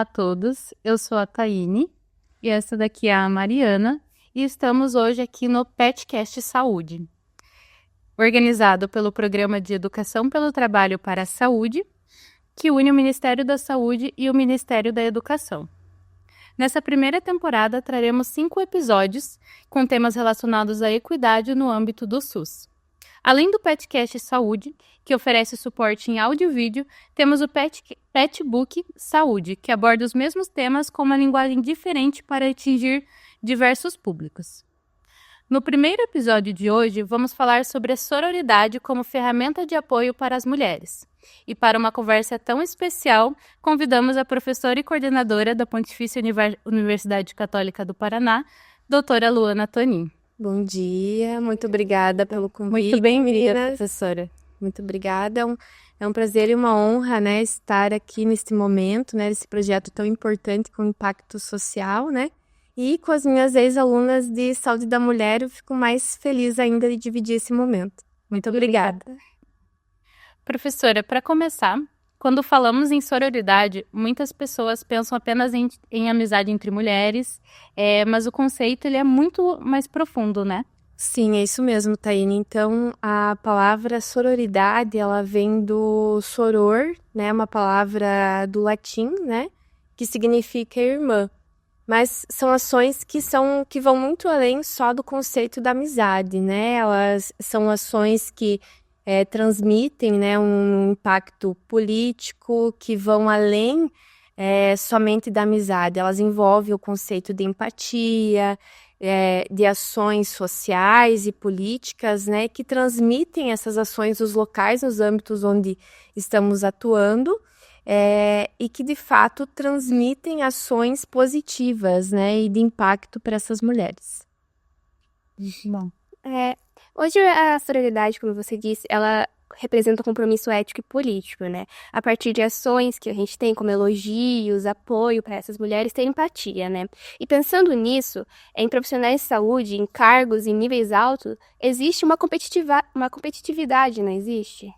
Olá a todos, eu sou a Taine e essa daqui é a Mariana e estamos hoje aqui no PetCast Saúde, organizado pelo Programa de Educação pelo Trabalho para a Saúde, que une o Ministério da Saúde e o Ministério da Educação. Nessa primeira temporada, traremos 5 episódios com temas relacionados à equidade no âmbito do SUS. Além do PetCast Saúde, que oferece suporte em áudio e vídeo, temos o Petbook Saúde, que aborda os mesmos temas com uma linguagem diferente para atingir diversos públicos. No primeiro episódio de hoje, vamos falar sobre a sororidade como ferramenta de apoio para as mulheres. E para uma conversa tão especial, convidamos a professora e coordenadora da Pontifícia Universidade Católica do Paraná, doutora Luana Tonin. Bom dia, muito obrigada pelo convite. Muito bem-vinda, professora. Muito obrigada, é um prazer e uma honra, né, estar aqui neste momento, né, nesse projeto tão importante com impacto social, né, e com as minhas ex-alunas de saúde da mulher, eu fico mais feliz ainda de dividir esse momento. Muito obrigada. Professora, para começar, quando falamos em sororidade, muitas pessoas pensam apenas em amizade entre mulheres, mas o conceito ele é muito mais profundo, né? Sim, é isso mesmo, Taine. Então, a palavra sororidade, ela vem do soror, né, uma palavra do latim, né, que significa irmã. Mas são ações que vão muito além só do conceito da amizade, né? Elas são ações que transmitem, né, um impacto político, que vão além somente da amizade. Elas envolvem o conceito de empatia, de ações sociais e políticas, né, que transmitem essas ações nos locais, nos âmbitos onde estamos atuando, e que de fato transmitem ações positivas, né, e de impacto para essas mulheres. Bom. Hoje a sororidade, como você disse, ela representa um compromisso ético e político, né? A partir de ações que a gente tem, como elogios, apoio para essas mulheres, ter empatia, né? E pensando nisso, em profissionais de saúde, em cargos em níveis altos, existe uma competitividade, não existe?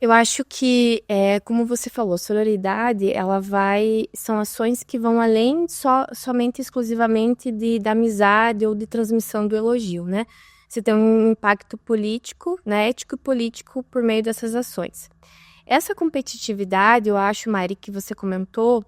Eu acho que, como você falou, sororidade, são ações que vão além somente exclusivamente da amizade ou de transmissão do elogio, né? Você tem um impacto político, né, ético e político por meio dessas ações. Essa competitividade, eu acho, Mari, que você comentou,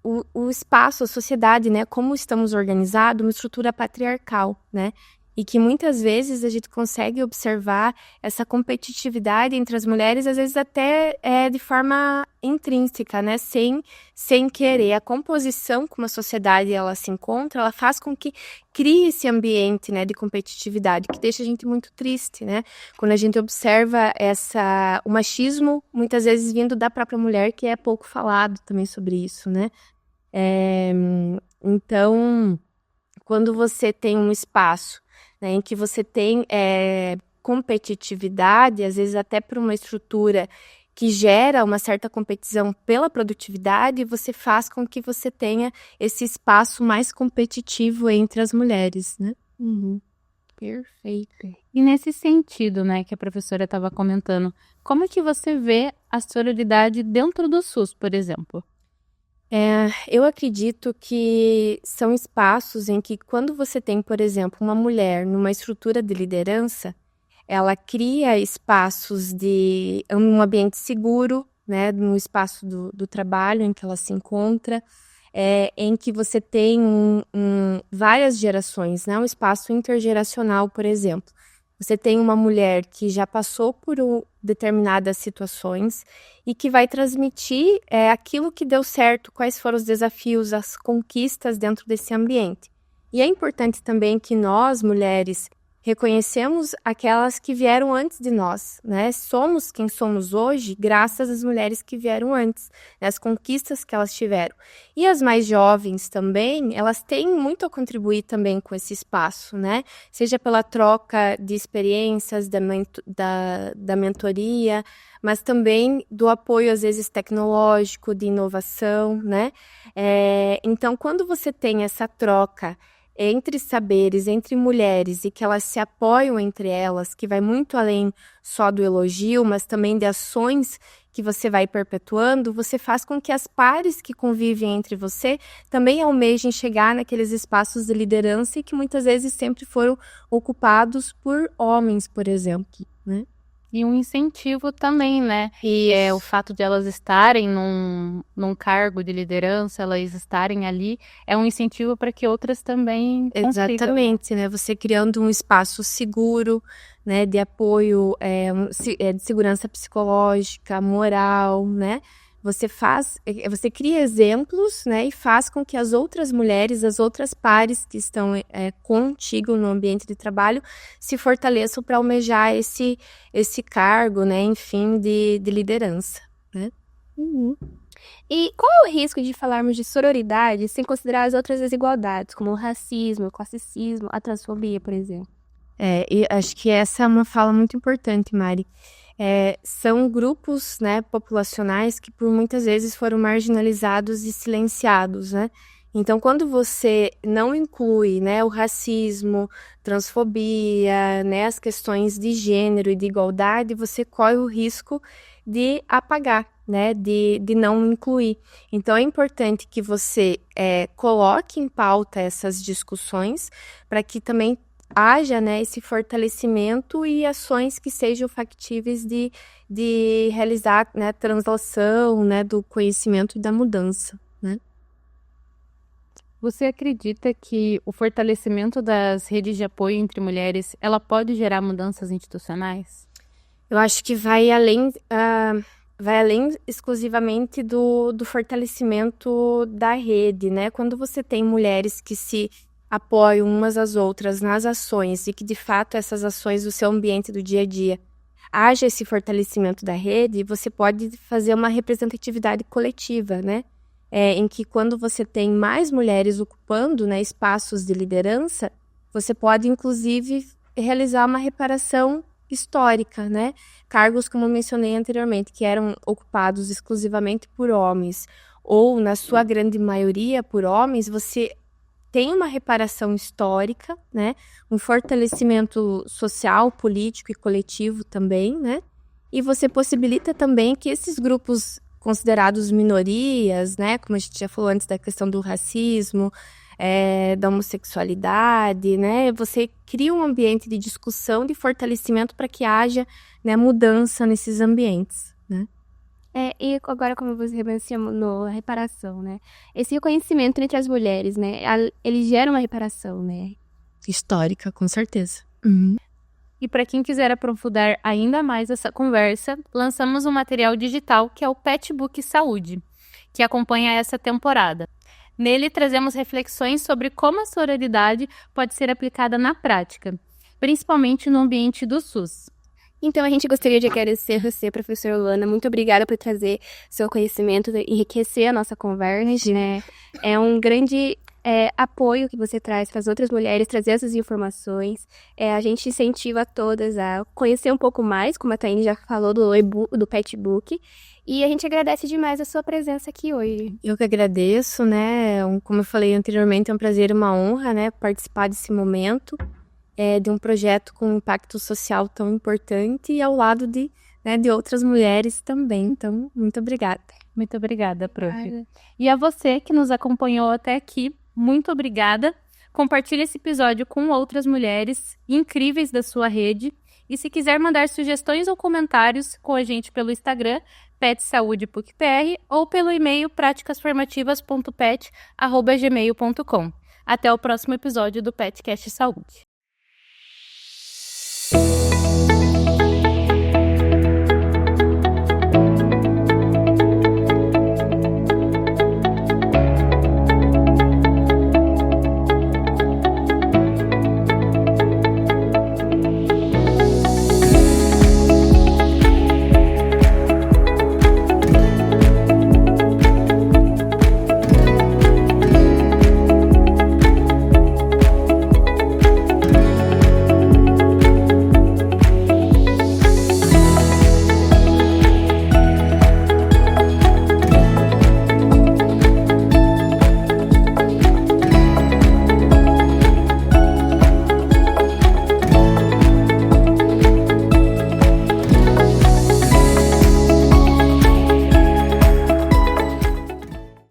o espaço, a sociedade, né, como estamos organizados, uma estrutura patriarcal, né, e que muitas vezes a gente consegue observar essa competitividade entre as mulheres, às vezes até de forma intrínseca, né? Sem querer. A composição como a sociedade ela se encontra, ela faz com que crie esse ambiente, né, de competitividade, que deixa a gente muito triste, né? Quando a gente observa o machismo, muitas vezes vindo da própria mulher, que é pouco falado também sobre isso, né? Então, quando você tem um espaço, né, em que você tem competitividade, às vezes até por uma estrutura que gera uma certa competição pela produtividade, você faz com que você tenha esse espaço mais competitivo entre as mulheres, né? Uhum. Perfeito. E nesse sentido, né, que a professora estava comentando, como é que você vê a sororidade dentro do SUS, por exemplo? Eu acredito que são espaços em que quando você tem, por exemplo, uma mulher numa estrutura de liderança, ela cria espaços de um ambiente seguro, né, no espaço do trabalho em que ela se encontra, em que você tem várias gerações, né, um espaço intergeracional, por exemplo. Você tem uma mulher que já passou por determinadas situações e que vai transmitir aquilo que deu certo, quais foram os desafios, as conquistas dentro desse ambiente. E é importante também que nós, mulheres, reconhecemos aquelas que vieram antes de nós, né? Somos quem somos hoje graças às mulheres que vieram antes, né? As conquistas que elas tiveram. E as mais jovens também, elas têm muito a contribuir também com esse espaço, né? Seja pela troca de experiências, da mentoria, mas também do apoio, às vezes, tecnológico, de inovação, né? Então, quando você tem essa troca entre saberes, entre mulheres, e que elas se apoiam entre elas, que vai muito além só do elogio, mas também de ações que você vai perpetuando, você faz com que as pares que convivem entre você também almejem chegar naqueles espaços de liderança e que muitas vezes sempre foram ocupados por homens, por exemplo, né? E um incentivo também, né? E O fato de elas estarem num cargo de liderança, elas estarem ali, é um incentivo para que outras também consigam. Exatamente, né? Você criando um espaço seguro, né? De apoio, de segurança psicológica, moral, né? Você cria exemplos, né? E faz com que as outras mulheres, as outras pares que estão contigo no ambiente de trabalho se fortaleçam para almejar esse cargo, né? Enfim, de liderança, né? Uhum. E qual é o risco de falarmos de sororidade sem considerar as outras desigualdades, como o racismo, o classicismo, a transfobia, por exemplo? E acho que essa é uma fala muito importante, Mari. São grupos, né, populacionais que por muitas vezes foram marginalizados e silenciados, né? Então, quando você não inclui, né, o racismo, transfobia, né, as questões de gênero e de igualdade, você corre o risco de apagar, né, de não incluir. Então, é importante que você coloque em pauta essas discussões para que também haja, né, esse fortalecimento e ações que sejam factíveis de realizar, né, a translação, né, do conhecimento e da mudança, né? Você acredita que o fortalecimento das redes de apoio entre mulheres, ela pode gerar mudanças institucionais? Eu acho que vai além exclusivamente do fortalecimento da rede, né? Quando você tem mulheres que se apoiam umas às outras nas ações e que, de fato, essas ações do seu ambiente do dia a dia haja esse fortalecimento da rede, você pode fazer uma representatividade coletiva, né? Em que quando você tem mais mulheres ocupando, né, espaços de liderança, você pode, inclusive, realizar uma reparação histórica, né? Cargos, como eu mencionei anteriormente, que eram ocupados exclusivamente por homens, ou, na sua grande maioria, por homens, você tem uma reparação histórica, né? Um fortalecimento social, político e coletivo também, né? E você possibilita também que esses grupos considerados minorias, né? Como a gente já falou antes da questão do racismo, da homossexualidade, né? Você cria um ambiente de discussão, de fortalecimento para que haja, né, mudança nesses ambientes, né? E agora, como você mencionou, a reparação, né? Esse reconhecimento entre as mulheres, né? Ele gera uma reparação, né? Histórica, com certeza. Uhum. E para quem quiser aprofundar ainda mais essa conversa, lançamos um material digital que é o Petbook Saúde, que acompanha essa temporada. Nele trazemos reflexões sobre como a sororidade pode ser aplicada na prática, principalmente no ambiente do SUS. Então, a gente gostaria de agradecer você, professora Luana. Muito obrigada por trazer seu conhecimento e enriquecer a nossa conversa, né? É um grande apoio que você traz para as outras mulheres, trazer essas informações. A gente incentiva todas a conhecer um pouco mais, como a Taine já falou, do Petbook. E a gente agradece demais a sua presença aqui hoje. Eu que agradeço, né? Como eu falei anteriormente, é um prazer e uma honra, né, participar desse momento. De um projeto com um impacto social tão importante e ao lado de outras mulheres também. Então, muito obrigada. Muito obrigada, prof. E a você que nos acompanhou até aqui, muito obrigada. Compartilhe esse episódio com outras mulheres incríveis da sua rede. E se quiser mandar sugestões ou comentários com a gente pelo Instagram, PetSaudePucPR, ou pelo e-mail praticasformativas.pet@gmail.com. Até o próximo episódio do PetCast Saúde.